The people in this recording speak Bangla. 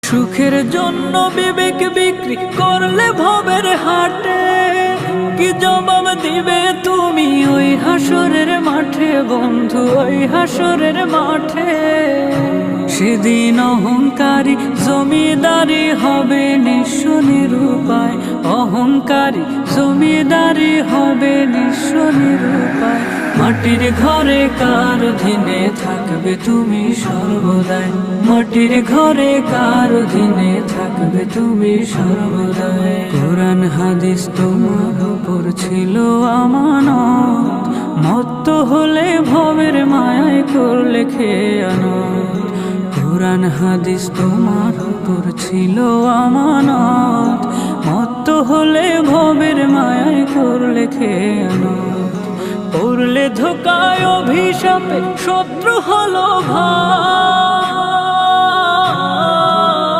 সুখের জন্য বিবেক বিক্রি করলে ভবের হাটে, কি জবাব দিবে তুমি ওই হাসরের মাঠে বন্ধু, ওই হাসরের মাঠে। সেদিন অহংকারী জমিদারি হবে নিঃস্ব নিরুপায়, অহংকারী জমিদারি হবে নিঃস্ব নিরুপায়। মাটির ঘরে কার অধীনে থাকবে তুমি সর্বদাই, মাটির ঘরে কার অধীনে থাকবে তুমি সর্বদাই। কোরআন হাদিস তোমার উপর ছিল আমানত, মত্ত হলে ভবের মায়ায় করলে খেয়ানত। কোরআন হাদিস তোমার উপর ছিল আমানত, মত্ত হলে ভবের মায়ায় করলে খেয়ানত। পড়লে ধোকায় অভিশাপে শত্রু হলো ভাই,